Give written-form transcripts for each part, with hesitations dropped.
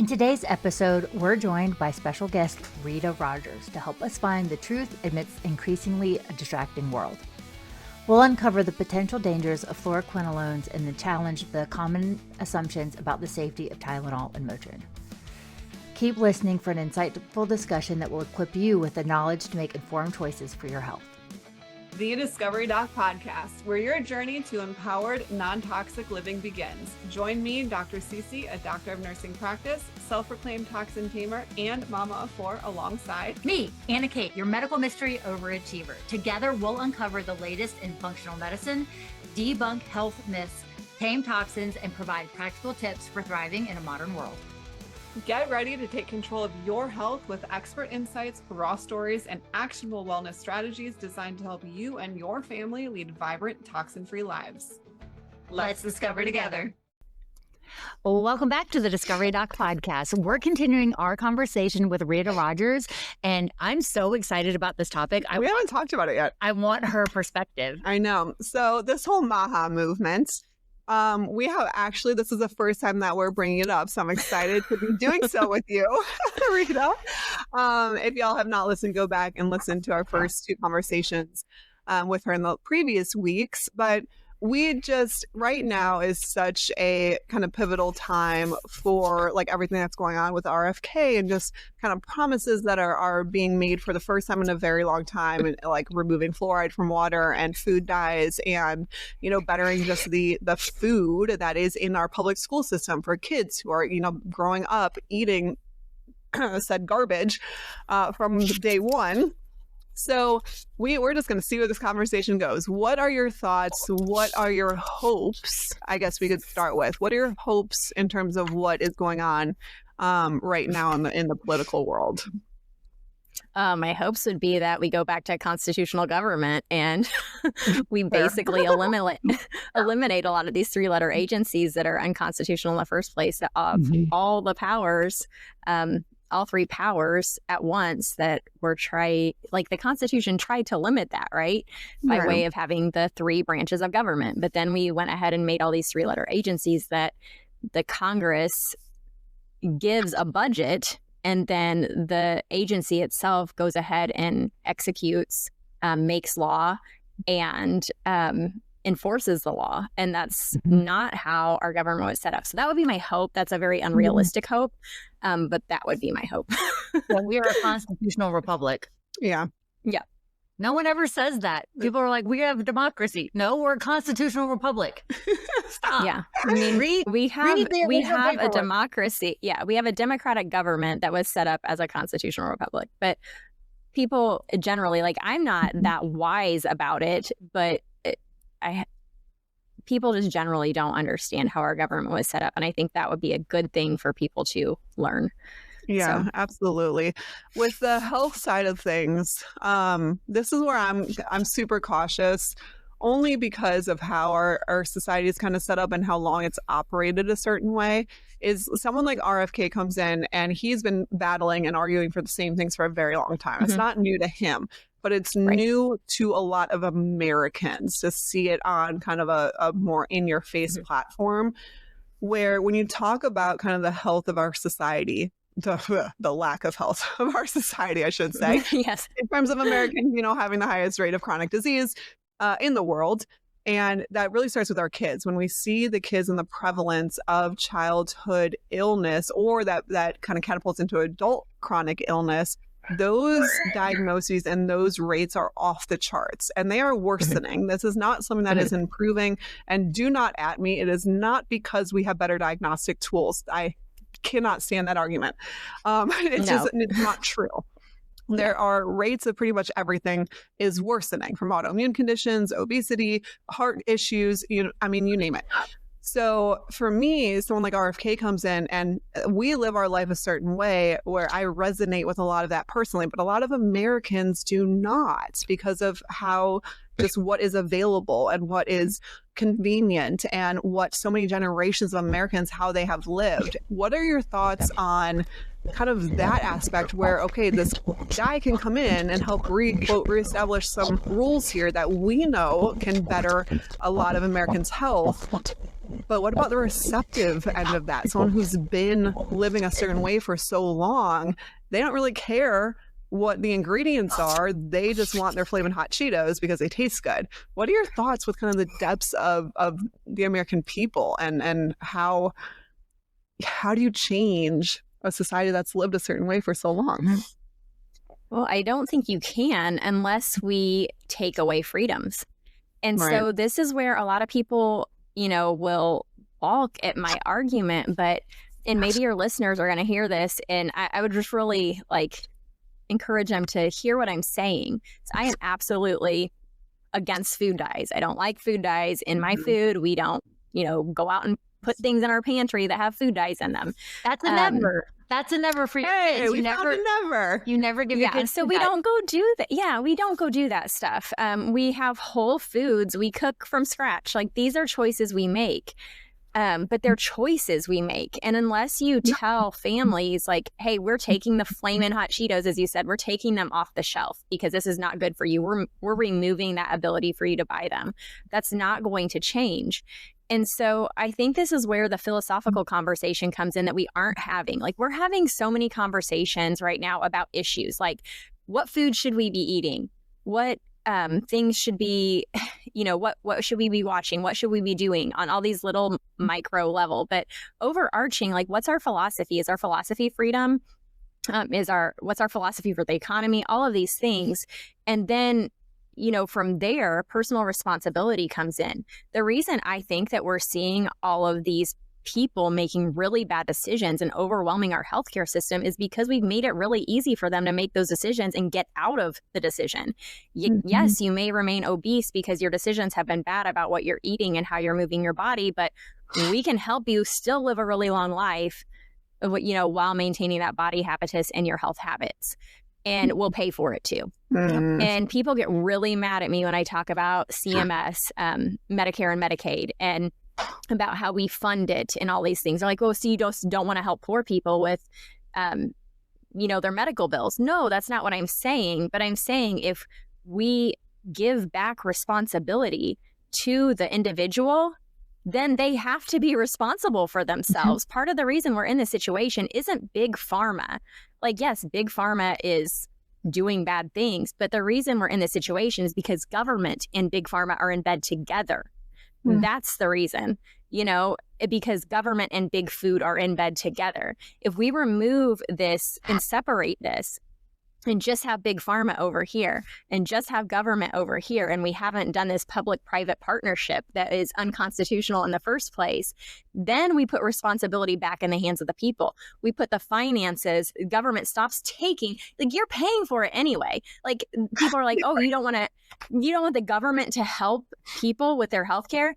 today's episode, we're joined by special guest Rita Rogers to help us find the truth amidst increasingly a distracting world. We'll uncover the potential dangers of fluoroquinolones and then challenge the common assumptions about the safety of Tylenol and Motrin. Keep listening for an insightful discussion that will equip you with the knowledge to make informed choices for your health. The Discovery Doc Podcast, where your journey to empowered, non-toxic living begins. Join me, Dr. Cece, a doctor of nursing practice, self-proclaimed toxin tamer, and mama of four, alongside me, Anna Kate, your medical mystery overachiever. Together, we'll uncover the latest in functional medicine, debunk health myths, tame toxins, and provide practical tips for thriving in a modern world. Get ready to take control of your health with expert insights, raw stories, and actionable wellness strategies designed to help you and your family lead vibrant, toxin-free lives. Let's discover together. Well, welcome back to the Discovery Doc Podcast. We're continuing our conversation with Rita Rogers, and I'm so excited about this topic. We haven't talked about it yet. I want her perspective. I know. So this whole MAHA movement, we have actually, this is the first time that we're bringing it up, so I'm excited to be doing so with you, Rita. If y'all have not listened, go back and listen to our first two conversations with her in the previous weeks. But we just, right now is such a kind of pivotal time for like everything that's going on with RFK and just kind of promises that are being made for the first time in a very long time, and like removing fluoride from water and food dyes and, you know, bettering just the food that is in our public school system for kids who are, you know, growing up eating said garbage from day one. So we're just going to see where this conversation goes. What are your thoughts? What are your hopes? I guess we could start with. What are your hopes in terms of what is going on right now in the political world? My hopes would be that we go back to constitutional government and we basically eliminate a lot of these three-letter agencies that are unconstitutional in the first place, all the powers, all three powers at once that were like the Constitution tried to limit that, right? By way of having the three branches of government. But then we went ahead and made all these three-letter agencies that the Congress gives a budget, and then the agency itself goes ahead and executes, makes law, and enforces the law. And that's not how our government was set up. So that would be my hope. That's a very unrealistic hope, but that would be my hope. Well, we are a constitutional republic. Yeah. No one ever says that. People are like, we have democracy. No, we're a constitutional republic. Stop. Yeah. I mean, we have a democracy. Yeah. We have a democratic government that was set up as a constitutional republic. But people generally, like, I'm not that wise about it, but people just generally don't understand how our government was set up. And I think that would be a good thing for people to learn. Yeah, so. Absolutely. With the health side of things, this is where I'm super cautious, only because of how our society is kind of set up and how long it's operated a certain way. Is someone like RFK comes in and he's been battling and arguing for the same things for a very long time. It's not new to him, but it's new to a lot of Americans to see it on kind of a more in-your-face platform, where when you talk about kind of the health of our society, the lack of health of our society, I should say, yes, in terms of Americans, you know, having the highest rate of chronic disease in the world. And that really starts with our kids. When we see the kids and the prevalence of childhood illness, or that kind of catapults into adult chronic illness, those diagnoses and those rates are off the charts, and they are worsening. This is not something that is improving. And do not at me. It is not because we have better diagnostic tools. I cannot stand that argument. It's not true. There are rates of pretty much everything is worsening, from autoimmune conditions, obesity, heart issues, you name it. So for me, someone like RFK comes in and we live our life a certain way where I resonate with a lot of that personally, but a lot of Americans do not, because of how just what is available and what is convenient and what so many generations of Americans, how they have lived. What are your thoughts on kind of that aspect where, okay, this guy can come in and help reestablish some rules here that we know can better a lot of Americans' health, But what about the receptive end of that? Someone who's been living a certain way for so long, they don't really care what the ingredients are. They just want their Flamin' Hot Cheetos because they taste good. What are your thoughts with kind of the depths of the American people, and how do you change a society that's lived a certain way for so long? Well, I don't think you can unless we take away freedoms. And Right. so this is where a lot of people, will balk at my argument, and maybe your listeners are going to hear this, and I would just really encourage them to hear what I'm saying. So I am absolutely against food dyes. I don't like food dyes in my food. We don't, go out and put things in our pantry that have food dyes in them. That's a never. That's a never for your Hey, kids. we found a never. You never give your Yeah, kids so food we dyes. don't go do that. Yeah, we don't go do that stuff. We have whole foods. We cook from scratch. These are choices we make. But they're choices we make. And unless you tell families hey, we're taking the Flamin' Hot Cheetos, as you said, we're taking them off the shelf because this is not good for you. We're removing that ability for you to buy them. That's not going to change. And so I think this is where the philosophical conversation comes in that we aren't having. We're having so many conversations right now about issues what food should we be eating? What things should be, what should we be watching? What should we be doing on all these little micro level? But overarching, what's our philosophy? Is our philosophy freedom? What's our philosophy for the economy? All of these things. And then, from there, personal responsibility comes in. The reason I think that we're seeing all of these people making really bad decisions and overwhelming our healthcare system is because we've made it really easy for them to make those decisions and get out of the decision. Yes, you may remain obese because your decisions have been bad about what you're eating and how you're moving your body, but we can help you still live a really long life, while maintaining that body habitus and your health habits. And we'll pay for it too. And people get really mad at me when I talk about CMS, Medicare and Medicaid, and about how we fund it and all these things. They're like, oh, so you just don't want to help poor people with, their medical bills. No, that's not what I'm saying. But I'm saying if we give back responsibility to the individual, then they have to be responsible for themselves. Part of the reason we're in this situation isn't big pharma. Yes, big pharma is doing bad things, but the reason we're in this situation is because government and big pharma are in bed together. That's the reason, because government and big food are in bed together. If we remove this and separate this and just have big pharma over here and just have government over here, and we haven't done this public-private partnership that is unconstitutional in the first place, then we put responsibility back in the hands of the people. We put the finances, government stops taking, you're paying for it anyway. People are like, oh, you don't want the government to help people with their healthcare?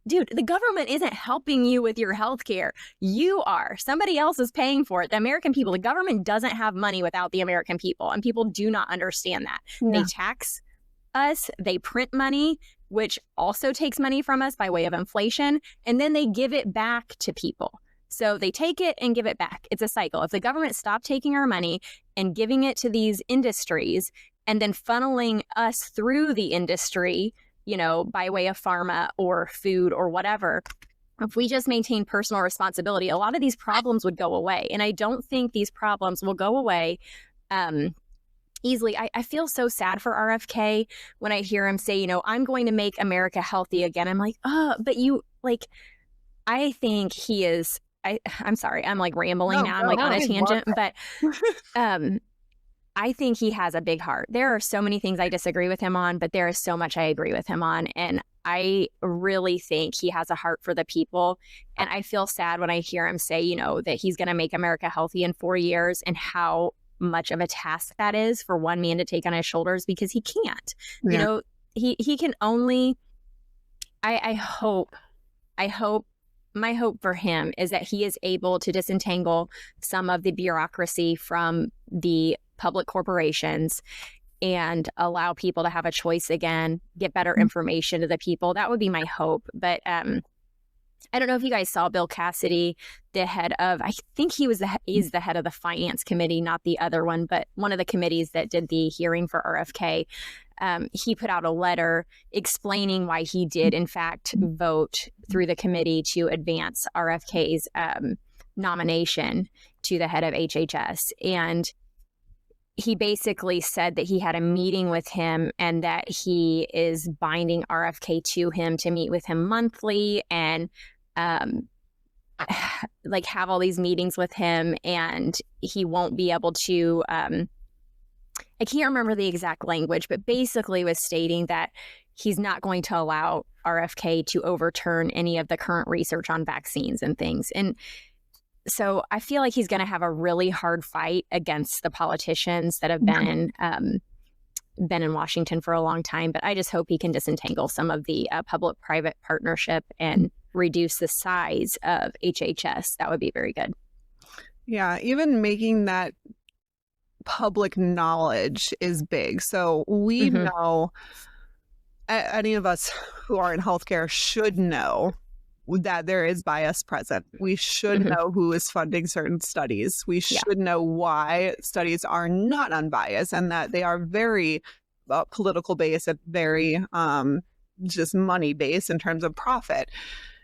Dude, the government isn't helping you with your health care. You are. Somebody else is paying for it. The American people, the government doesn't have money without the American people, and people do not understand that. Yeah. They tax us, they print money, which also takes money from us by way of inflation, and then they give it back to people. So they take it and give it back. It's a cycle. If the government stopped taking our money and giving it to these industries and then funneling us through the industry, by way of pharma or food or whatever, if we just maintain personal responsibility, a lot of these problems would go away. And I don't think these problems will go away easily. I feel so sad for RFK when I hear him say, I'm going to make America healthy again. I'm like, oh, but I think he is, I'm sorry, I'm rambling now. I'm on a tangent, but I think he has a big heart. There are so many things I disagree with him on, but there is so much I agree with him on. And I really think he has a heart for the people. And I feel sad when I hear him say, that he's going to make America healthy in 4 years, and how much of a task that is for one man to take on his shoulders, because he can't. Yeah. He can only, I hope, my hope for him is that he is able to disentangle some of the bureaucracy from the public corporations and allow people to have a choice again, get better information to the people. That would be my hope. But I don't know if you guys saw Bill Cassidy, the head of, I think he's the head of the finance committee, not the other one, but one of the committees that did the hearing for RFK. He put out a letter explaining why he did, in fact, vote through the committee to advance RFK's nomination to the head of HHS. And he basically said that he had a meeting with him and that he is binding RFK to him to meet with him monthly and like have all these meetings with him, and he won't be able to I can't remember the exact language, but basically was stating that he's not going to allow RFK to overturn any of the current research on vaccines and things. And so I feel like he's going to have a really hard fight against the politicians that have been in Washington for a long time. But I just hope he can disentangle some of the public-private partnership and reduce the size of HHS. That would be very good. Yeah, even making that public knowledge is big. So we know, any of us who are in healthcare should know that there is bias present. We should know who is funding certain studies. We should know why studies are not unbiased and that they are very political based and very just money based in terms of profit.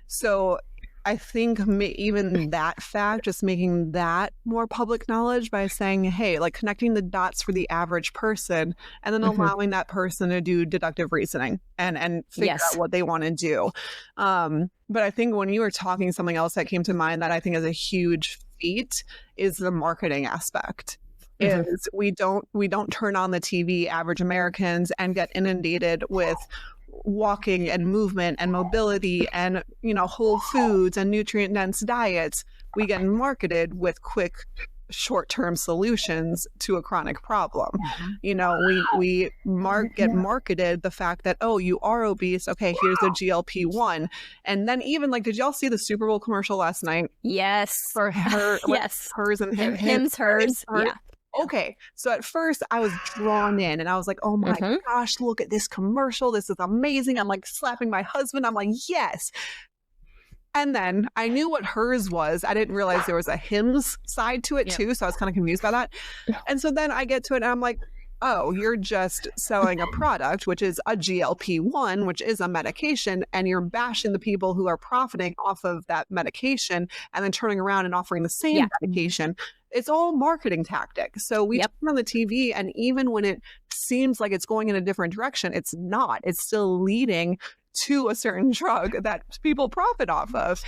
So I think even that fact, just making that more public knowledge by saying, hey, like connecting the dots for the average person and then allowing that person to do deductive reasoning and figure out what they want to do. But I think when you were talking, something else that came to mind that I think is a huge feat is the marketing aspect. Is we don't turn on the TV, average Americans, and get inundated with walking and movement and mobility and, you know, whole foods and nutrient dense diets. We get marketed with quick short-term solutions to a chronic problem. You know, we get marketed the fact that, oh, you are obese, okay, here's the GLP-1. And then even like, did y'all see the Super Bowl commercial last night? Yes. For her, hers and him, hers. Yeah. Okay, so at first I was drawn in and I was like, oh my gosh, look at this commercial. This is amazing. I'm like slapping my husband. I'm like, yes. And then I knew what hers was. I didn't realize there was a Hims side to it too. So I was kind of confused by that. And so then I get to it and I'm like, oh, you're just selling a product, which is a GLP-1, which is a medication, and you're bashing the people who are profiting off of that medication and then turning around and offering the same medication. It's all marketing tactics. So we turn on the TV, and even when it seems like it's going in a different direction, it's not. It's still leading to a certain drug that people profit off of.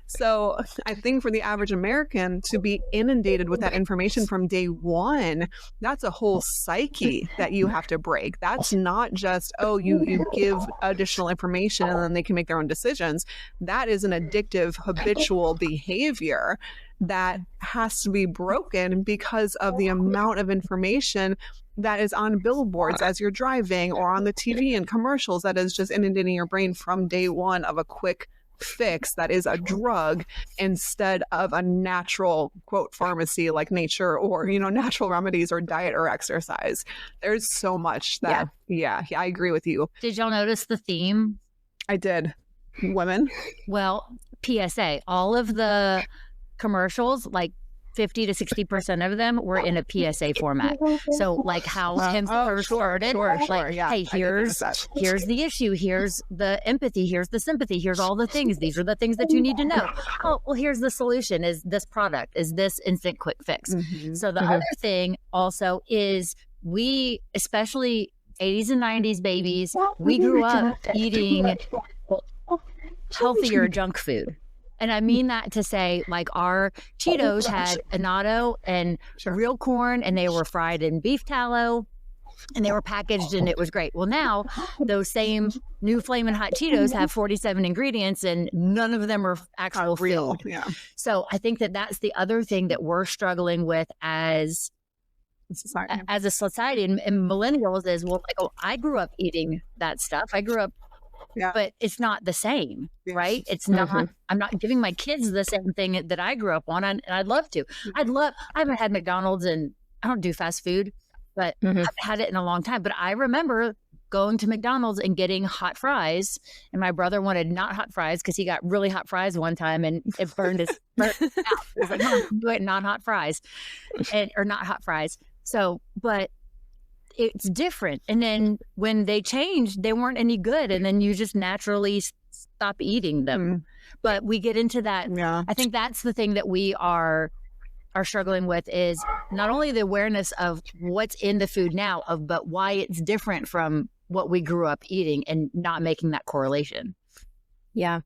So I think for the average American to be inundated with that information from day one, that's a whole psyche that you have to break. That's not just, oh, you give additional information and then they can make their own decisions. That is an addictive, habitual behavior that has to be broken because of the amount of information that is on billboards as you're driving or on the TV and commercials that is just inundating your brain from day one of a quick fix that is a drug instead of a natural, quote, pharmacy like nature or, you know, natural remedies or diet or exercise. There's so much that, I agree with you. Did y'all notice the theme? I did. Women. Well, PSA, all of the commercials, like 50 to 60% of them were in a PSA format. So like how Hims first started, hey, here's the issue, here's the empathy, here's the sympathy, here's all the things. These are the things that you need to know. Oh, well, here's the solution, is this product, is this instant quick fix. So the other thing also is we, especially 80s and 90s babies, we grew up eating healthier junk food. And I mean that to say, like, our Cheetos had annatto and real corn, and they were fried in beef tallow, and they were packaged, and it was great. Well, now those same new Flamin' Hot Cheetos have 47 ingredients, and none of them are actual real. food. So I think that that's the other thing that we're struggling with as a society and millennials is, well, like, oh, I grew up eating that stuff. I grew up. But it's not the same, right? It's not, I'm not giving my kids the same thing that I grew up on. And I'd love to. I haven't had McDonald's and I don't do fast food, but I've had it in a long time. But I remember going to McDonald's and getting hot fries. And my brother wanted not hot fries because he got really hot fries one time and it burned his mouth. It was like, no, do it, not hot fries or not hot fries. So, but it's different. And then when they changed, they weren't any good. And then you just naturally stop eating them. But we get into that. Yeah. I think that's the thing that we are struggling with, is not only the awareness of what's in the food now, but why it's different from what we grew up eating and not making that correlation. Yeah.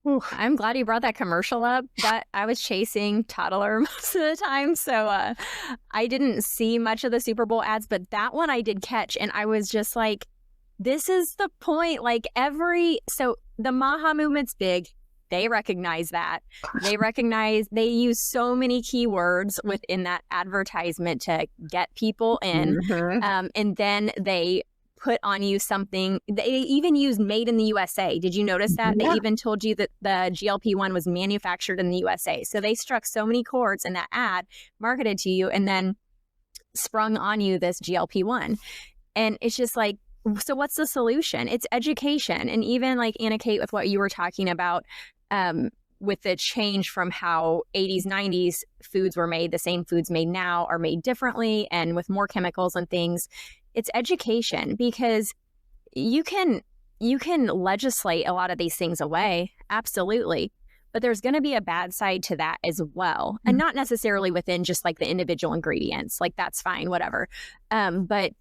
Oof. I'm glad you brought that commercial up. That I was chasing toddler most of the time, so I didn't see much of the Super Bowl ads, but that one I did catch, and I was just like, this is the point. Like so the MAHA movement's big. They recognize that. They use so many keywords within that advertisement to get people in. And then they put on you something. They even used made in the USA. Did you notice that? Yeah. They even told you that the GLP-1 was manufactured in the USA. So they struck so many chords in that ad, marketed to you, and then sprung on you this GLP-1. And it's just like, so what's the solution? It's education. And even like Anna Kate, with what you were talking about, with the change from how 80s, 90s foods were made, the same foods made now are made differently and with more chemicals and things. It's education, because you can legislate a lot of these things away. Absolutely. But there's going to be a bad side to that as well. And not necessarily within just like the individual ingredients, like that's fine, whatever. But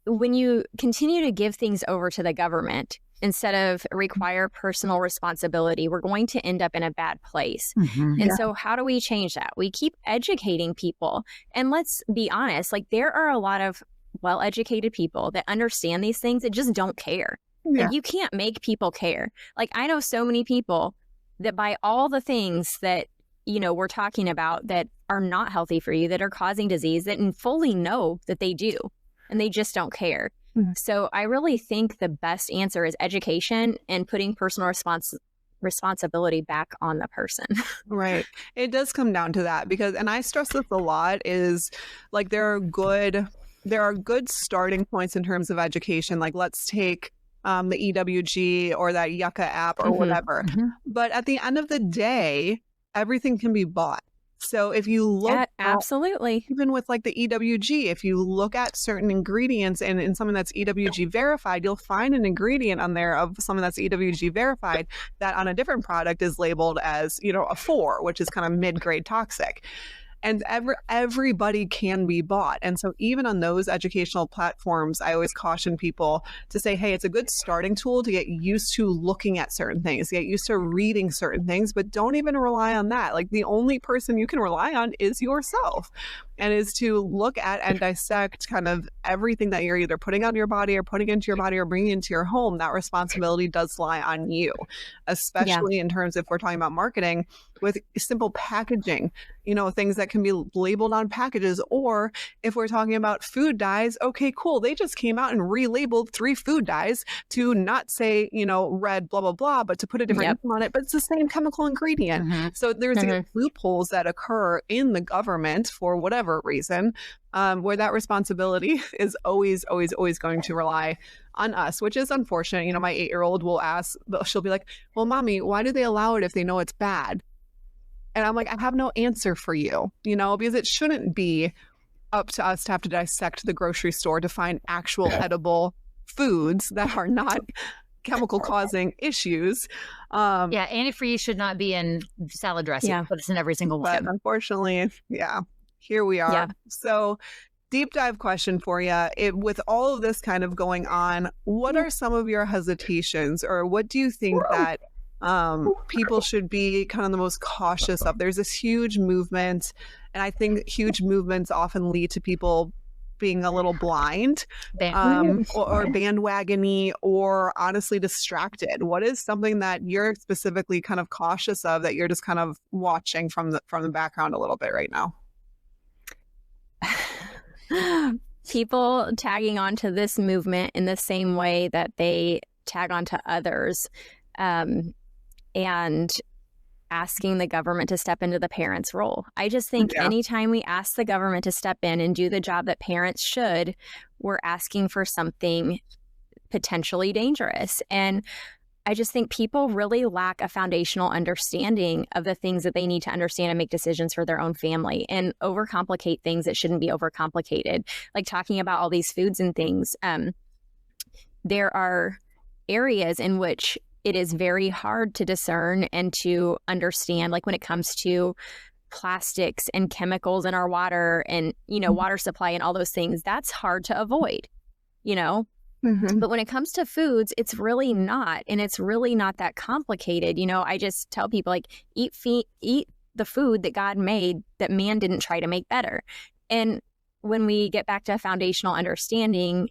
when you continue to give things over to the government instead of require personal responsibility, we're going to end up in a bad place. And so how do we change that? We keep educating people. And let's be honest, like there are a lot of well-educated people that understand these things that just don't care. Like you can't make people care. Like I know so many people that buy all the things that, you know, we're talking about that are not healthy for you, that are causing disease, that fully know that they do, and they just don't care. So I really think the best answer is education and putting personal responsibility back on the person. Right. It does come down to that, because, and I stress this a lot, is like there are good starting points in terms of education. Like let's take the EWG or that Yucca app or whatever. But at the end of the day, everything can be bought. So if you look absolutely, even with like the EWG, if you look at certain ingredients and in something that's EWG verified, you'll find an ingredient on there of something that's EWG verified that on a different product is labeled as, you know, a 4, which is kind of mid-grade toxic. And everybody can be bought. And so even on those educational platforms, I always caution people to say, hey, it's a good starting tool to get used to looking at certain things, get used to reading certain things, but don't even rely on that. Like the only person you can rely on is yourself, and is to look at and dissect kind of everything that you're either putting on your body or putting into your body or bringing into your home. That responsibility does lie on you, especially in terms, if we're talking about marketing, with simple packaging, you know, things that can be labeled on packages. Or if we're talking about food dyes, okay, cool. They just came out and relabeled 3 food dyes to not say, you know, red, blah, blah, blah, but to put a different name on it, but it's the same chemical ingredient. So there's these loopholes that occur in the government for whatever reason, where that responsibility is always going to rely on us, which is unfortunate. You know, my 8-year-old will ask, she'll be like, well, mommy, why do they allow it if they know it's bad? And I'm like, I have no answer for you, you know, because it shouldn't be up to us to have to dissect the grocery store to find actual edible foods that are not chemical causing issues. Antifreeze should not be in salad dressing, but it's in every single one. But unfortunately, here we are. So deep dive question for you. With all of this kind of going on, what are some of your hesitations, or what do you think that people should be kind of the most cautious of? There's this huge movement, and I think huge movements often lead to people being a little blind or bandwagony, or honestly distracted. What is something that you're specifically kind of cautious of, that you're just kind of watching from the background a little bit right now? People tagging onto this movement in the same way that they tag onto others. And asking the government to step into the parents' role. I just think anytime we ask the government to step in and do the job that parents should, we're asking for something potentially dangerous. And I just think people really lack a foundational understanding of the things that they need to understand and make decisions for their own family, and overcomplicate things that shouldn't be overcomplicated. Like talking about all these foods and things. There are areas in which it is very hard to discern and to understand, like when it comes to plastics and chemicals in our water and, water supply and all those things, that's hard to avoid, But when it comes to foods, it's really not. And it's really not that complicated. I just tell people, like, eat the food that God made that man didn't try to make better. And when we get back to a foundational understanding,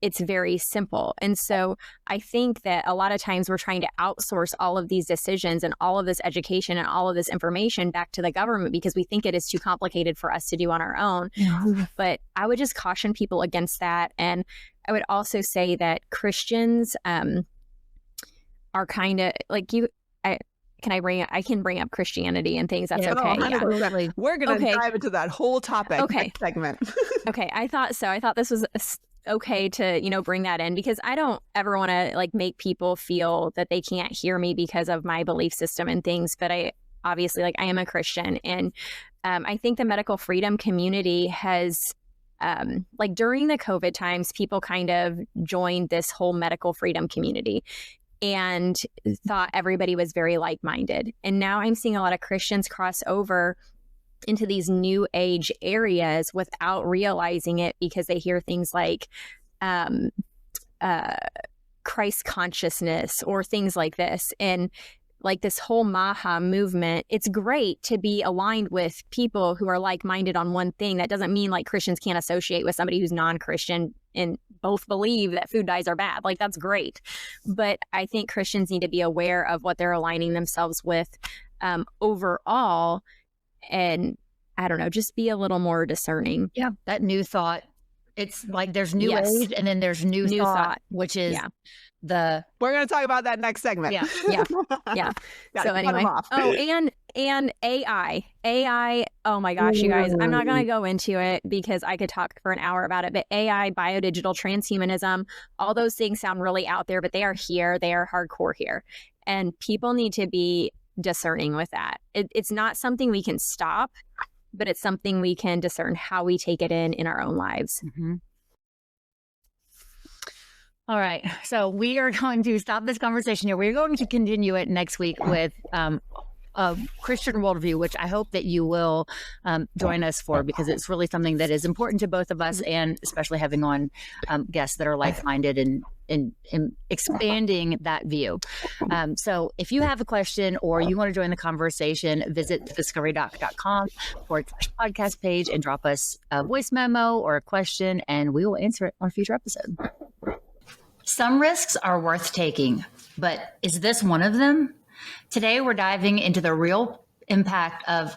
it's very simple. And so I think that a lot of times we're trying to outsource all of these decisions and all of this education and all of this information back to the government because we think it is too complicated for us to do on our own. Yeah. But I would just caution people against that. And I would also say that Christians are kind of like I can bring up Christianity and things. That's okay. Yeah. We're going to dive into that whole topic next segment. Okay. I thought this was okay to, bring that in, because I don't ever want to make people feel that they can't hear me because of my belief system and things. But I obviously I am a Christian, and I think the medical freedom community has during the COVID times, people kind of joined this whole medical freedom community and thought everybody was very like-minded. And now I'm seeing a lot of Christians cross over into these new age areas without realizing it, because they hear things like Christ consciousness or things like this. And this whole Maha movement, it's great to be aligned with people who are like-minded on one thing. That doesn't mean Christians can't associate with somebody who's non-Christian and both believe that food dyes are bad. That's great. But I think Christians need to be aware of what they're aligning themselves with overall. And I don't know, just be a little more discerning. Yeah. That new thought. It's there's new age and then there's new thought, which is we're going to talk about that next segment. Yeah. So anyway. And AI. Oh my gosh, you guys, I'm not going to go into it because I could talk for an hour about it, but AI, biodigital transhumanism, all those things sound really out there, but they are here. They are hardcore here. And people need to be discerning with that. It's not something we can stop, but it's something we can discern how we take it in our own lives. Mm-hmm. All right. So we are going to stop this conversation here. We're going to continue it next week with a Christian worldview, which I hope that you will join us for, because it's really something that is important to both of us, and especially having on guests that are like-minded and expanding that view. So if you have a question or you want to join the conversation, visit discoverydoc.com/podcast page and drop us a voice memo or a question, and we will answer it on a future episode. Some risks are worth taking, but is this one of them? Today, we're diving into the real impact of,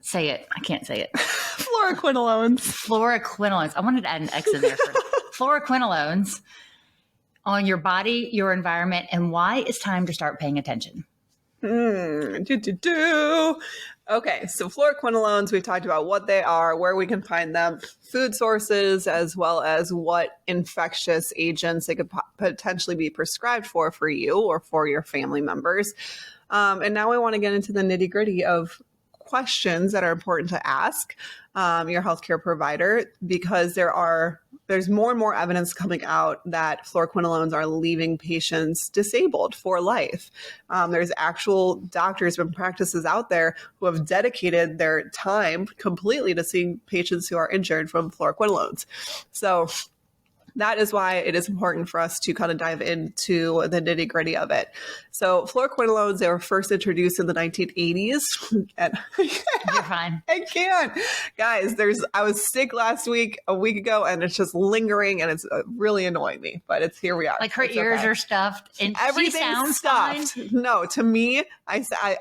say it, I can't say it. Fluoroquinolones. I wanted to add an X in there for fluoroquinolones on your body, your environment, and why it's time to start paying attention. Okay, so fluoroquinolones, we've talked about what they are, where we can find them, food sources, as well as what infectious agents they could potentially be prescribed for you or for your family members. And now we want to get into the nitty-gritty of questions that are important to ask your healthcare provider, because there's more and more evidence coming out that fluoroquinolones are leaving patients disabled for life. There's actual doctors and practices out there who have dedicated their time completely to seeing patients who are injured from fluoroquinolones. So that is why it is important for us to kind of dive into the nitty gritty of it. So fluoroquinolones, they were first introduced in the 1980s. And You're fine. I can't. Guys, I was sick last week, a week ago, and it's just lingering, and it's really annoying me, but here we are. Her ears are stuffed and everything's stuffed. Fine. No, to me,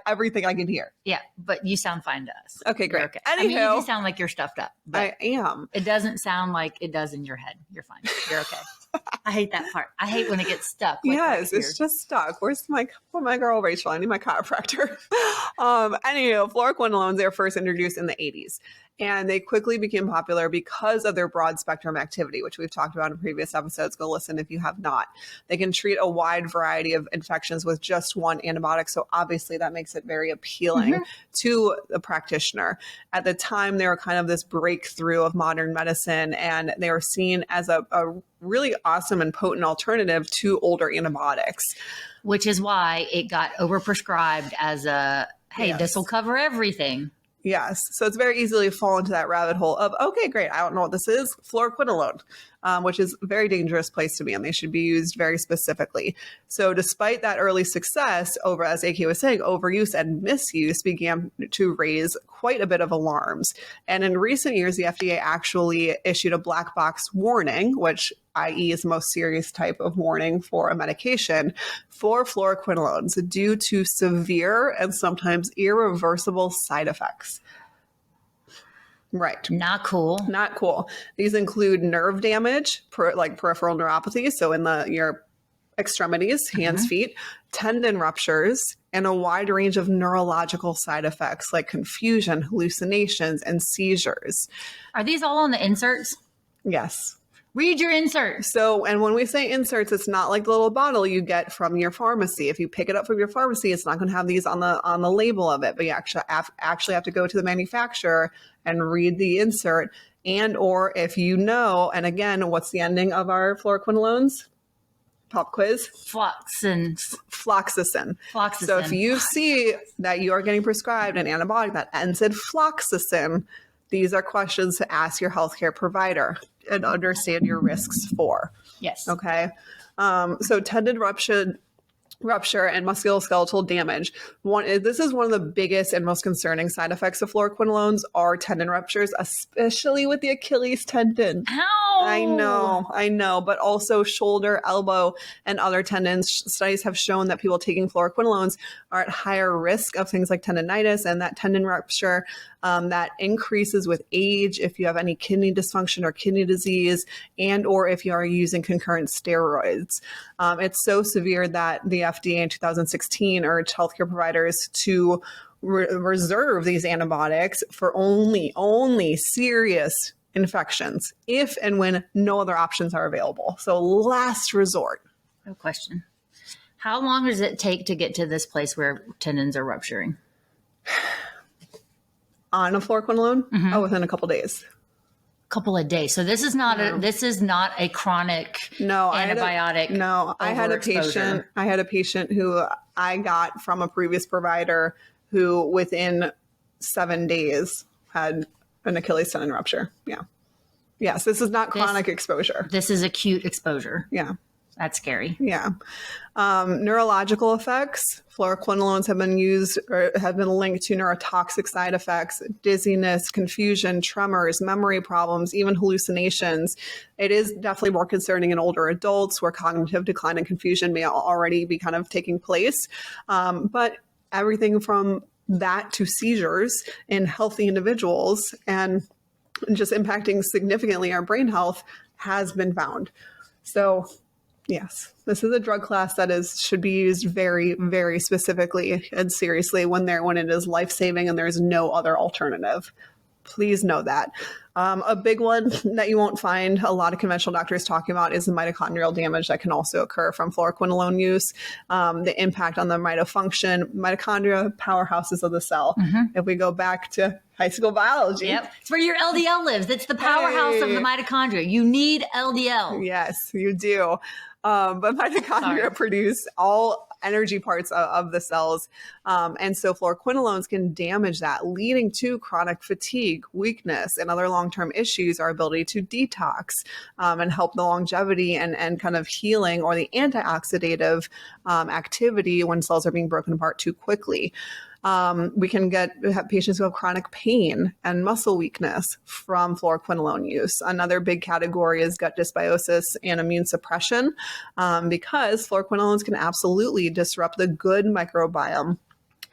everything I can hear. Yeah, but you sound fine to us. Okay, great. Okay. Anywho, you sound like you're stuffed up. I am. It doesn't sound like it does in your head. You're fine. You're okay. I hate that part. I hate when it gets stuck. Like Yes, right it's just stuck. Where's my girl Rachel? I need my chiropractor. Anyhow, fluoroquinolones, they were first introduced in the 80s. And they quickly became popular because of their broad spectrum activity, which we've talked about in previous episodes. Go listen if you have not. They can treat a wide variety of infections with just one antibiotic. So obviously that makes it very appealing to the practitioner. At the time, they were kind of this breakthrough of modern medicine, and they were seen as a really awesome and potent alternative to older antibiotics. Which is why it got overprescribed as a, hey, Yes. this will cover everything. Yes. So it's very easily fall into that rabbit hole of, okay, great. I don't know what this is. Fluoroquinolone, which is a very dangerous place to be, and they should be used very specifically. So despite that early success, as AK was saying, overuse and misuse began to raise quite a bit of alarms. And in recent years, the FDA actually issued a black box warning, which i.e. is the most serious type of warning for a medication, for fluoroquinolones due to severe and sometimes irreversible side effects. Right. Not cool. Not cool. These include nerve damage, like peripheral neuropathy, so in your extremities, hands, feet, tendon ruptures, and a wide range of neurological side effects like confusion, hallucinations, and seizures. Are these all on the inserts? Yes. Read your inserts. So, and when we say inserts, it's not like the little bottle you get from your pharmacy. If you pick it up from your pharmacy, it's not going to have these on the label of it, but you actually have to go to the manufacturer and read the insert. And or if you know, and again, what's the ending of our fluoroquinolones? Pop quiz. Floxacin. So if you see that you are getting prescribed an antibiotic that ends in floxacin, these are questions to ask your healthcare provider and understand your risks for. Yes. Okay. So tendon rupture and musculoskeletal damage. This is one of the biggest and most concerning side effects of fluoroquinolones are tendon ruptures, especially with the Achilles tendon. Ow! I know, but also shoulder, elbow, and other tendons. Studies have shown that people taking fluoroquinolones are at higher risk of things like tendinitis and that tendon rupture that increases with age if you have any kidney dysfunction or kidney disease, and or if you are using concurrent steroids. It's so severe that the FDA in 2016 urged healthcare providers to reserve these antibiotics for only serious infections if and when no other options are available. So last resort. No question. How long does it take to get to this place where tendons are rupturing? On a fluoroquinolone? within a couple days. Couple of days. So this is not a chronic antibiotic. I had a patient who I got from a previous provider who within 7 days had an Achilles tendon rupture. Yeah. Yes, this is not chronic exposure. This is acute exposure. Yeah. That's scary. Yeah. Neurological effects. Fluoroquinolones have been used or have been linked to neurotoxic side effects, dizziness, confusion, tremors, memory problems, even hallucinations. It is definitely more concerning in older adults where cognitive decline and confusion may already be kind of taking place. But everything from that to seizures in healthy individuals and just impacting significantly our brain health has been found. So yes, this is a drug class that should be used very, very specifically and seriously when it is life-saving and there's no other alternative. Please know that. A big one that you won't find a lot of conventional doctors talking about is the mitochondrial damage that can also occur from fluoroquinolone use. The impact on the mitochondria, powerhouses of the cell. If we go back to high school biology. Yep. It's where your LDL lives. It's the powerhouse of the mitochondria. You need LDL. Yes, you do. But mitochondria produce all energy parts of the cells. And so fluoroquinolones can damage that, leading to chronic fatigue, weakness, and other long-term issues, our ability to detox and help the longevity and kind of healing or the antioxidative activity when cells are being broken apart too quickly. We can have patients who have chronic pain and muscle weakness from fluoroquinolone use. Another big category is gut dysbiosis and immune suppression, because fluoroquinolones can absolutely disrupt the good microbiome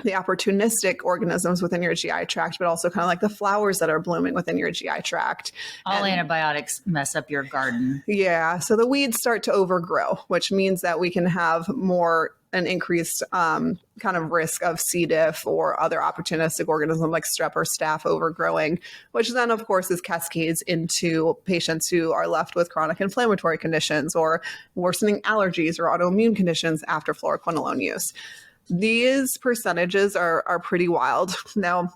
the opportunistic organisms within your GI tract, but also kind of like the flowers that are blooming within your GI tract. All antibiotics mess up your garden. Yeah. So the weeds start to overgrow, which means that we can have an increased kind of risk of C. diff or other opportunistic organisms like strep or staph overgrowing, which then, of course, is cascades into patients who are left with chronic inflammatory conditions or worsening allergies or autoimmune conditions after fluoroquinolone use. These percentages are pretty wild. Now,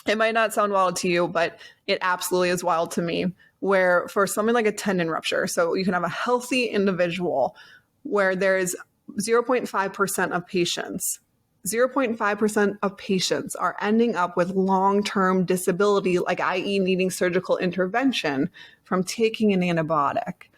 it might not sound wild to you, but it absolutely is wild to me, where for something like a tendon rupture, so you can have a healthy individual where there's 0.5% of patients, 0.5% of patients are ending up with long-term disability, like i.e. needing surgical intervention from taking an antibiotic.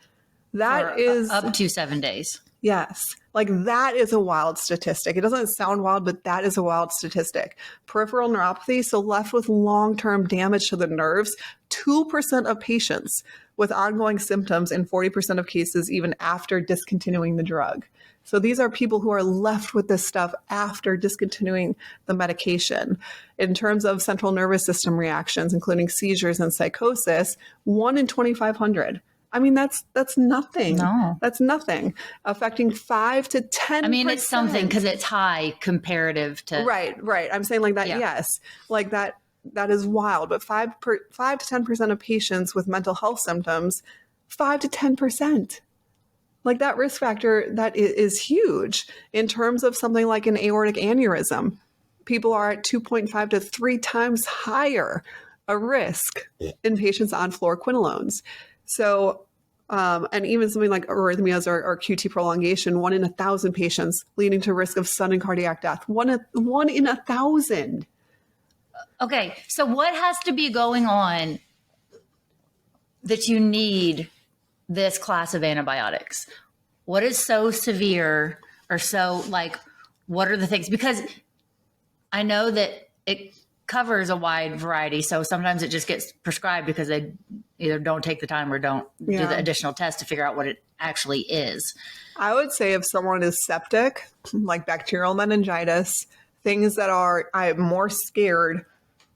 That is up to 7 days. Yes. Like that is a wild statistic. It doesn't sound wild, but that is a wild statistic. Peripheral neuropathy, so left with long-term damage to the nerves, 2% of patients with ongoing symptoms in 40% of cases even after discontinuing the drug. So these are people who are left with this stuff after discontinuing the medication. In terms of central nervous system reactions, including seizures and psychosis, 1 in 2,500. I mean, that's nothing. No. That's nothing. Affecting 5 to 10%. I mean, it's something because it's high comparative to. Right. I'm saying like that, yes. Like that is wild. But 5 to 10% of patients with mental health symptoms, 5 to 10%. Like that risk factor, that is huge. In terms of something like an aortic aneurysm, people are at 2.5 to 3 times higher a risk in patients on fluoroquinolones. So, and even something like arrhythmias or QT prolongation, 1 in 1,000 patients, leading to risk of sudden cardiac death. 1 in 1,000. Okay, so what has to be going on that you need this class of antibiotics? What is so severe or so like, what are the things? Because I know that it covers a wide variety. So sometimes it just gets prescribed because they either don't take the time or don't do the additional test to figure out what it actually is. I would say if someone is septic, like bacterial meningitis, things that I'm more scared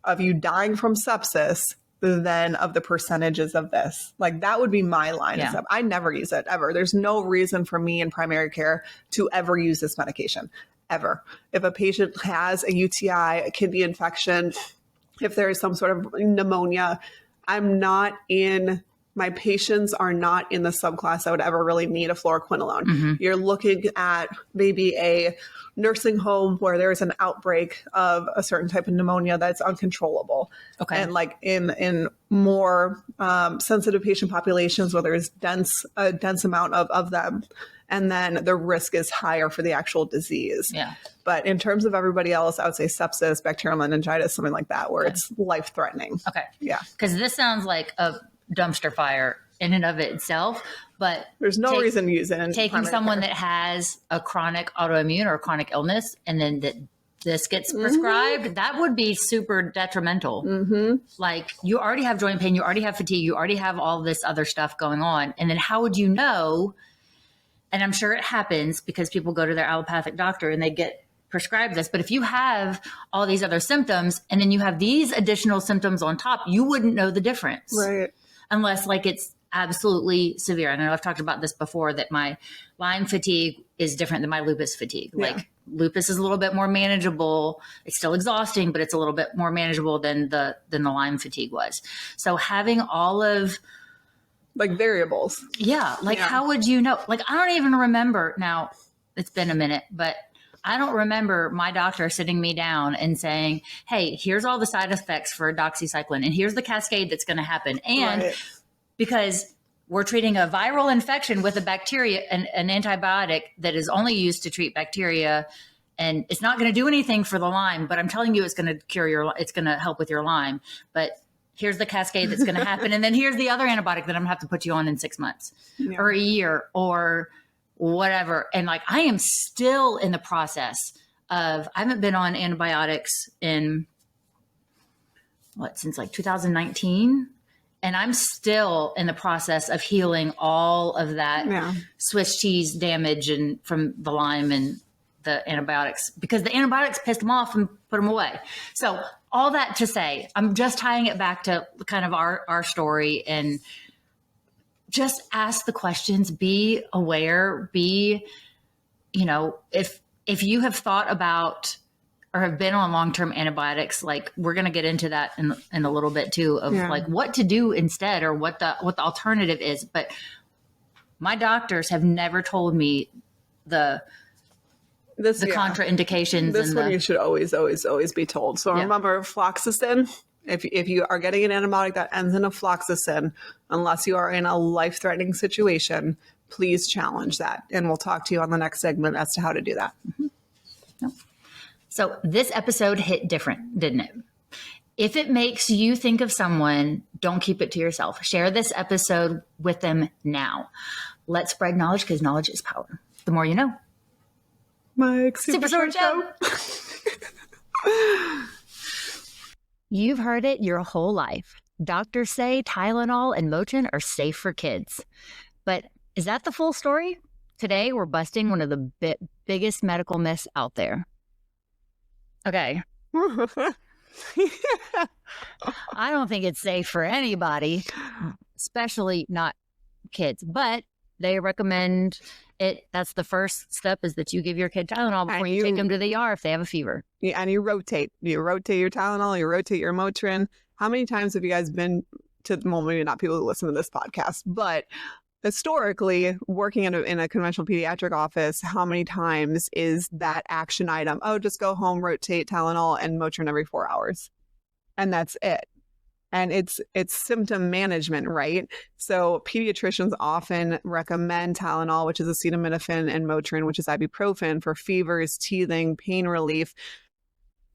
of you dying from sepsis than of the percentages of this. Like that would be my line of stuff. I never use it ever. There's no reason for me in primary care to ever use this medication. Ever. If a patient has a UTI, a kidney infection, if there is some sort of pneumonia, my patients are not in the subclass that would ever really need a fluoroquinolone. Mm-hmm. You're looking at maybe a nursing home where there's an outbreak of a certain type of pneumonia that's uncontrollable. Okay. And like in more sensitive patient populations where there's a dense amount of them, and then the risk is higher for the actual disease. Yeah. But in terms of everybody else, I would say sepsis, bacterial meningitis, something like that, where it's life-threatening. Okay. Yeah. Because this sounds like a dumpster fire in and of itself, but there's no reason to use it. Taking someone that has a chronic autoimmune or chronic illness, and then this gets prescribed, that would be super detrimental. Mm-hmm. Like you already have joint pain, you already have fatigue, you already have all this other stuff going on. And then how would you know? And I'm sure it happens because people go to their allopathic doctor and they get prescribed this. But if you have all these other symptoms and then you have these additional symptoms on top, you wouldn't know the difference. Right. Unless like it's absolutely severe. And I know I've talked about this before, that my Lyme fatigue is different than my lupus fatigue. Yeah. Like lupus is a little bit more manageable. It's still exhausting, but it's a little bit more manageable than the Lyme fatigue was. So having all of like variables. Yeah. Like how would you know? Like I don't even remember now. It's been a minute, but I don't remember my doctor sitting me down and saying, hey, here's all the side effects for doxycycline and here's the cascade that's going to happen. And because we're treating a viral infection with a bacteria, an antibiotic that is only used to treat bacteria, and it's not going to do anything for the Lyme, but I'm telling you, it's going to it's going to help with your Lyme. But here's the cascade that's going to happen. And then here's the other antibiotic that I'm going to have to put you on in 6 months or a year or whatever. And like, I am still in the process I haven't been on antibiotics in since like 2019. And I'm still in the process of healing all of that Swiss cheese damage and from the Lyme and the antibiotics because the antibiotics pissed them off and put them away. So all that to say, I'm just tying it back to kind of our story, and just ask the questions, be aware, be, if you have thought about or have been on long-term antibiotics, like we're going to get into that in a little bit too, of like what to do instead or what the alternative is. But my doctors have never told me the contraindications. This one you should always be told. So remember, fluoxetine, if you are getting an antibiotic that ends in a fluoxetine, unless you are in a life-threatening situation, please challenge that. And we'll talk to you on the next segment as to how to do that. Mm-hmm. So this episode hit different, didn't it? If it makes you think of someone, don't keep it to yourself. Share this episode with them now. Let's spread knowledge, because knowledge is power. The more you know. Mike, Super Short Show. You've heard it your whole life. Doctors say Tylenol and Motrin are safe for kids. But is that the full story? Today, we're busting one of the biggest medical myths out there. Okay. I don't think it's safe for anybody, especially not kids, but they recommend it. That's the first step, is that you give your kid Tylenol before you take them to the ER if they have a fever. Yeah, and you rotate. You rotate your Tylenol, you rotate your Motrin. How many times have you guys been to, well, maybe not people who listen to this podcast, but historically, working in a conventional pediatric office, how many times is that action item? Oh, just go home, rotate Tylenol and Motrin every 4 hours. And that's it. And it's symptom management, right? So pediatricians often recommend Tylenol, which is acetaminophen, and Motrin, which is ibuprofen, for fevers, teething, pain relief.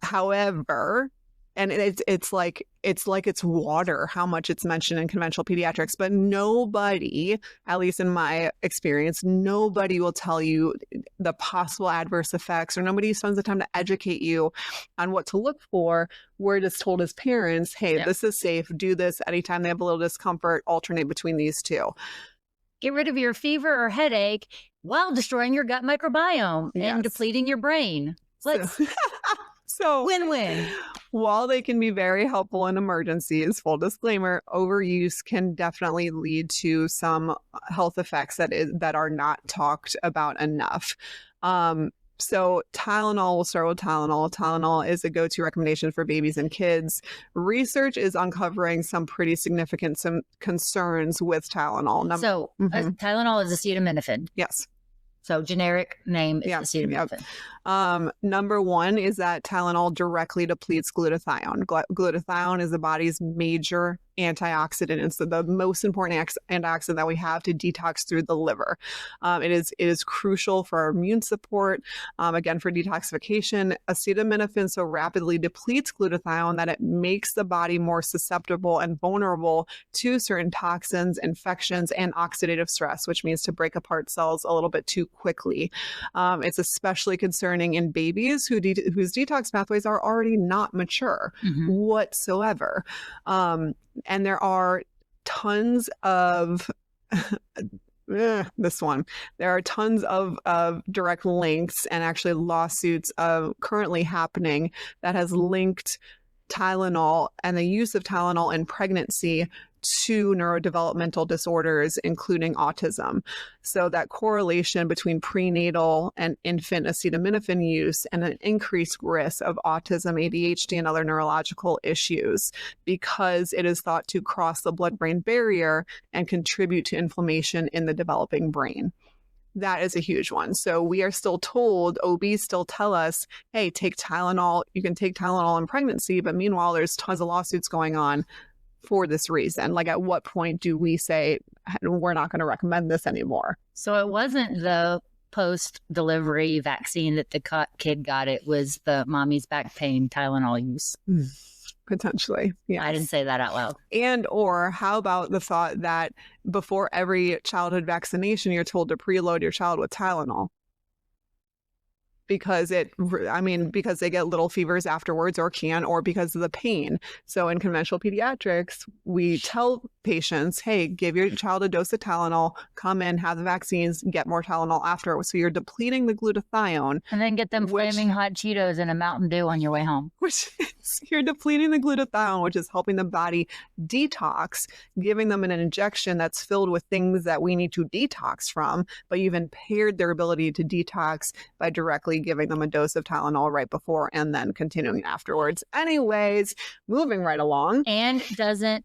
However, and it's like it's water, how much it's mentioned in conventional pediatrics. But nobody, at least in my experience, nobody will tell you the possible adverse effects, or nobody spends the time to educate you on what to look for. We're just told as parents, hey, this is safe. Do this anytime they have a little discomfort. Alternate between these two. Get rid of your fever or headache while destroying your gut microbiome and depleting your brain. So win-win. While they can be very helpful in emergencies, full disclaimer, overuse can definitely lead to some health effects that are not talked about enough. So Tylenol, we'll start with Tylenol. Tylenol is a go-to recommendation for babies and kids. Research is uncovering some pretty significant concerns with Tylenol. Tylenol is acetaminophen. Yes. So generic name is acetaminophen. Number one is that Tylenol directly depletes glutathione. Glutathione is the body's major antioxidant. It's the most important antioxidant that we have to detox through the liver. It is crucial for our immune support, again, for detoxification. Acetaminophen so rapidly depletes glutathione that it makes the body more susceptible and vulnerable to certain toxins, infections, and oxidative stress, which means to break apart cells a little bit too quickly. It's especially concerning in babies whose detox pathways are already not mature whatsoever. And there are tons of this one. There are tons of direct links and actually lawsuits currently happening that has linked Tylenol and the use of Tylenol in pregnancy to neurodevelopmental disorders, including autism. So that correlation between prenatal and infant acetaminophen use and an increased risk of autism, ADHD, and other neurological issues, because it is thought to cross the blood-brain barrier and contribute to inflammation in the developing brain. That is a huge one. So we are still told, OBs still tell us, hey, take Tylenol. You can take Tylenol in pregnancy, but meanwhile, there's tons of lawsuits going on for this reason. Like, at what point do we say we're not going to recommend this anymore? So it wasn't the post-delivery vaccine that the kid got. It was the mommy's back pain Tylenol use. Potentially. Yeah. I didn't say that out loud. And or how about the thought that before every childhood vaccination, you're told to preload your child with Tylenol? Because they get little fevers afterwards, or because of the pain. So in conventional pediatrics, we tell patients, hey, give your child a dose of Tylenol, come in, have the vaccines, get more Tylenol after. So you're depleting the glutathione. And then get them flaming hot Cheetos and a Mountain Dew on your way home. Which is, you're depleting the glutathione, which is helping the body detox, giving them an injection that's filled with things that we need to detox from, but you've impaired their ability to detox by directly giving them a dose of Tylenol right before and then continuing afterwards. Anyways, moving right along. And doesn't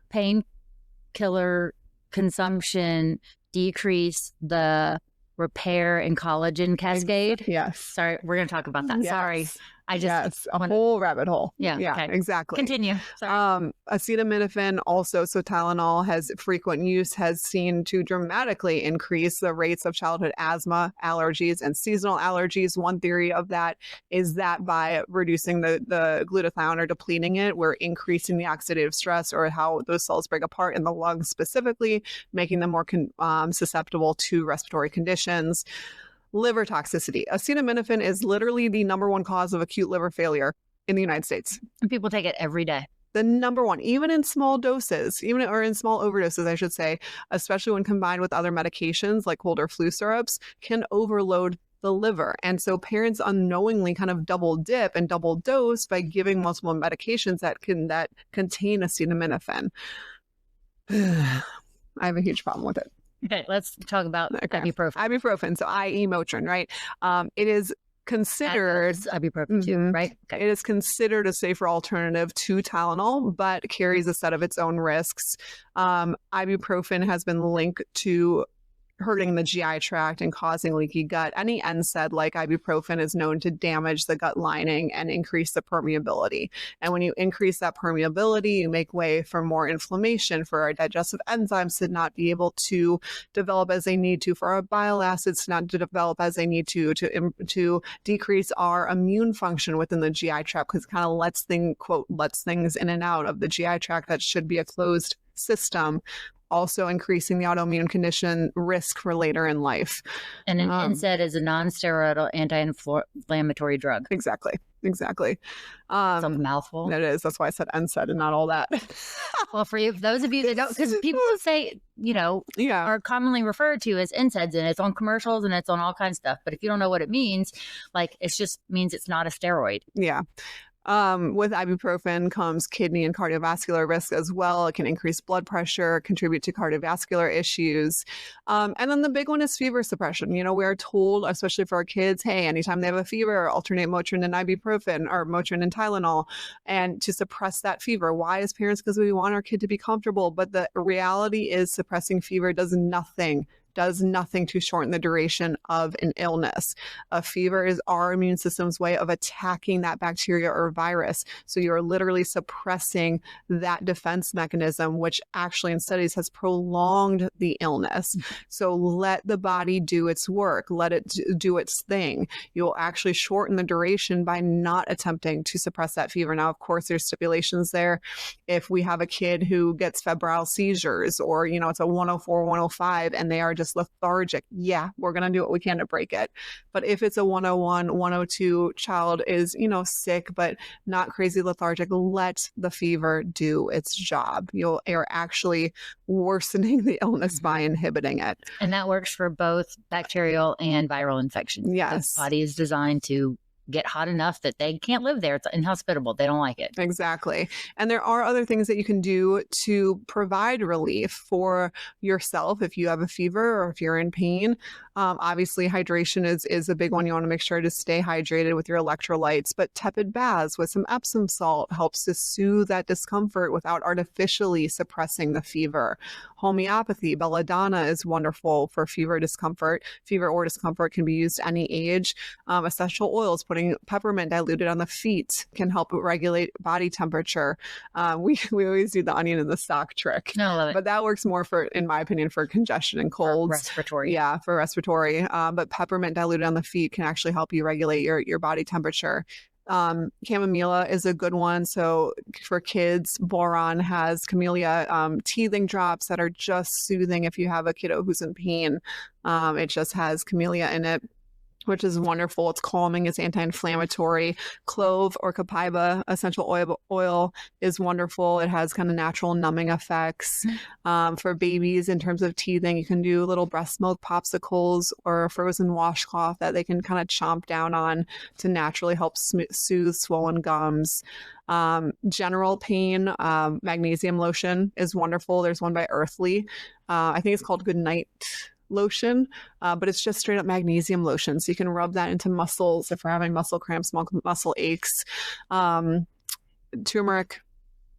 painkiller consumption decrease the repair and collagen cascade? Yes. Sorry, we're going to talk about that. Yes. Sorry. I just a whole rabbit hole. Yeah, okay. Exactly. Continue. Sorry. Acetaminophen also, so Tylenol has frequent use, has seen to dramatically increase the rates of childhood asthma, allergies, and seasonal allergies. One theory of that is that by reducing the glutathione or depleting it, we're increasing the oxidative stress or how those cells break apart in the lungs specifically, making them more susceptible to respiratory conditions. Liver toxicity. Acetaminophen is literally the number one cause of acute liver failure in the United States. And people take it every day. The number one, even in small doses, or in small overdoses, I should say, especially when combined with other medications like cold or flu syrups, can overload the liver. And so parents unknowingly kind of double dip and double dose by giving multiple medications that contain acetaminophen. I have a huge problem with it. Okay, let's talk about ibuprofen. Ibuprofen, so i.e. Motrin, right? It is considered ibuprofen too, right? Okay. It is considered a safer alternative to Tylenol, but carries a set of its own risks. Ibuprofen has been linked to hurting the GI tract and causing leaky gut. Any NSAID like ibuprofen is known to damage the gut lining and increase the permeability. And when you increase that permeability, you make way for more inflammation, for our digestive enzymes to not be able to develop as they need to, for our bile acids not to develop as they need to decrease our immune function within the GI tract, because it kind of lets things in and out of the GI tract that should be a closed system. Also increasing the autoimmune condition risk for later in life. And an NSAID is a non-steroidal anti-inflammatory drug. Exactly. It's a mouthful. It is. That's why I said NSAID and not all that. Well, for those of you that don't, because people say, are commonly referred to as NSAIDs, and it's on commercials and it's on all kinds of stuff. But if you don't know what it means, it just means it's not a steroid. Yeah. With ibuprofen comes kidney and cardiovascular risk as well. It can increase blood pressure, contribute to cardiovascular issues. And then the big one is fever suppression. We're told, especially for our kids, hey, anytime they have a fever, alternate Motrin and ibuprofen, or Motrin and Tylenol, and to suppress that fever. Why, as parents? Because we want our kid to be comfortable. But the reality is suppressing fever does nothing to shorten the duration of an illness. A fever is our immune system's way of attacking that bacteria or virus. So you're literally suppressing that defense mechanism, which actually in studies has prolonged the illness. So let the body do its work. Let it do its thing. You'll actually shorten the duration by not attempting to suppress that fever. Now, of course, there's stipulations there. If we have a kid who gets febrile seizures, or, it's a 104, 105, and they are just lethargic, we're going to do what we can to break it. But if it's a 101, 102 child is, sick, but not crazy lethargic, let the fever do its job. You're actually worsening the illness by inhibiting it. And that works for both bacterial and viral infections. Yes. The body is designed to get hot enough that they can't live there. It's inhospitable. They don't like it. Exactly. And there are other things that you can do to provide relief for yourself if you have a fever or if you're in pain. Obviously, hydration is a big one. You want to make sure to stay hydrated with your electrolytes, but tepid baths with some Epsom salt helps to soothe that discomfort without artificially suppressing the fever. Homeopathy, belladonna is wonderful for fever or discomfort can be used any age. Essential oils, putting peppermint diluted on the feet can help regulate body temperature. We always do the onion in the sock trick. No, I love it. But that works more in my opinion, for congestion and colds. Respiratory. Yeah, for respiratory. But peppermint diluted on the feet can actually help you regulate your body temperature. Chamomilla is a good one. So for kids, Boron has camellia teething drops that are just soothing if you have a kiddo who's in pain. It just has camellia in it. which is wonderful. It's calming, it's anti-inflammatory. Clove or copaiba essential oil is wonderful. It has kind of natural numbing effects. For babies, in terms of teething, you can do little breast milk popsicles or a frozen washcloth that they can kind of chomp down on to naturally help soothe swollen gums. General pain, magnesium lotion is wonderful. There's one by Earthly. I think it's called Good Night lotion, but it's just straight up magnesium lotion. So you can rub that into muscles if we're having muscle cramps, muscle aches. Turmeric,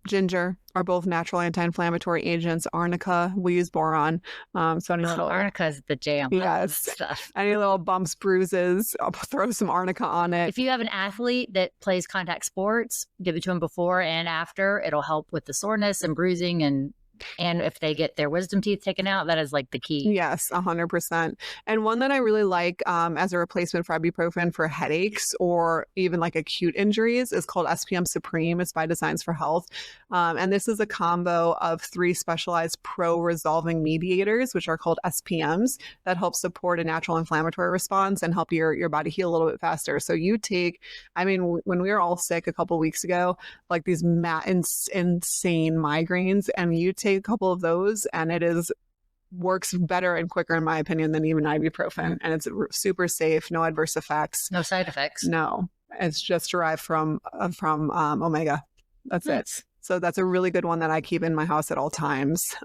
ginger are both natural anti-inflammatory agents. Arnica, we use boron. So any little Arnica is the jam. Yes. Stuff. Any little bumps, bruises, I'll throw some arnica on it. If you have an athlete that plays contact sports, give it to them before and after. It'll help with the soreness and bruising, and if they get their wisdom teeth taken out, that is like the key. Yes, 100%. And one that I really like as a replacement for ibuprofen for headaches or even like acute injuries is called SPM Supreme. It's by Designs for Health. And this is a combo of 3 specialized pro-resolving mediators, which are called SPMs, that help support a natural inflammatory response and help your body heal a little bit faster. So you take, I mean, when we were all sick a couple of weeks ago, like these insane migraines, and you take a couple of those and works better and quicker, in my opinion, than even ibuprofen. And it's super safe, no adverse effects. No side effects. No, it's just derived from omega. That's it. So that's a really good one that I keep in my house at all times.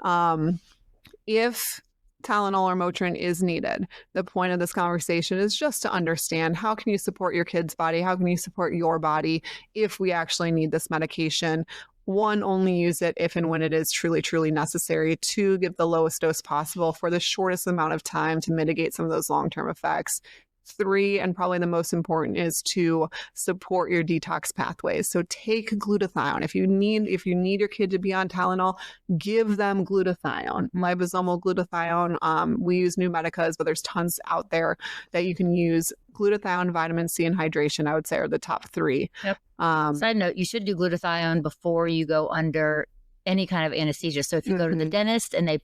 If Tylenol or Motrin is needed, the point of this conversation is just to understand, how can you support your kid's body? How can you support your body if we actually need this medication? 1, only use it if and when it is truly, truly necessary. 2, give the lowest dose possible for the shortest amount of time to mitigate some of those long-term effects. 3, and probably the most important, is to support your detox pathways. So take glutathione. If you need your kid to be on Tylenol, give them glutathione, liposomal glutathione. We use New Medicas, but there's tons out there that you can use. Glutathione, vitamin C, and hydration, I would say, are the top 3. Yep. Side note, you should do glutathione before you go under any kind of anesthesia. So if you go to the dentist and they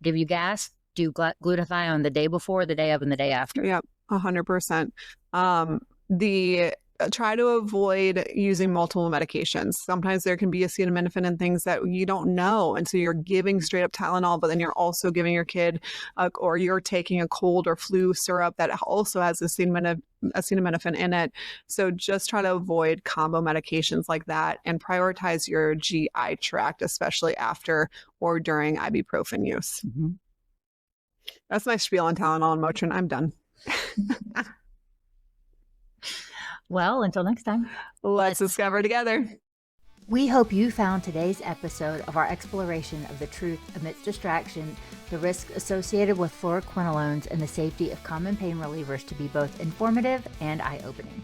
give you gas, do glutathione the day before, the day of, and the day after. Yep. 100%. Try to avoid using multiple medications. Sometimes there can be acetaminophen and things that you don't know. And so you're giving straight up Tylenol, but then you're also giving your kid, or you're taking a cold or flu syrup that also has acetaminophen in it. So just try to avoid combo medications like that and prioritize your GI tract, especially after or during ibuprofen use. Mm-hmm. That's my spiel on Tylenol and Motrin. I'm done. Well, until next time, let's discover together. We hope you found today's episode of our exploration of the truth amidst distraction, the risks associated with fluoroquinolones, and the safety of common pain relievers to be both informative and eye-opening.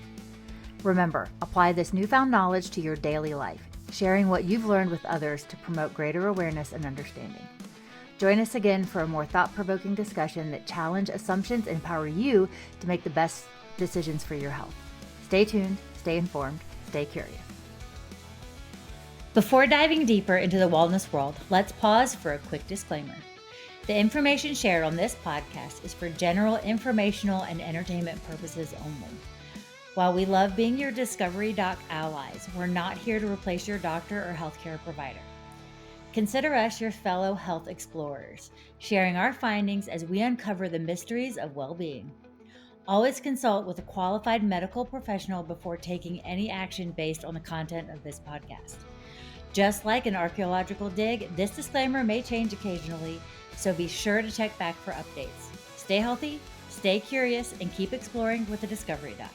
Remember, apply this newfound knowledge to your daily life, sharing what you've learned with others to promote greater awareness and understanding. Join us again for a more thought-provoking discussion that challenge assumptions and empower you to make the best decisions for your health. Stay tuned, stay informed, stay curious. Before diving deeper into the wellness world, let's pause for a quick disclaimer. The information shared on this podcast is for general informational and entertainment purposes only. While we love being your Discovery Doc allies, we're not here to replace your doctor or healthcare provider. Consider us your fellow health explorers, sharing our findings as we uncover the mysteries of well-being. Always consult with a qualified medical professional before taking any action based on the content of this podcast. Just like an archaeological dig, this disclaimer may change occasionally, so be sure to check back for updates. Stay healthy, stay curious, and keep exploring with the Discovery Doc.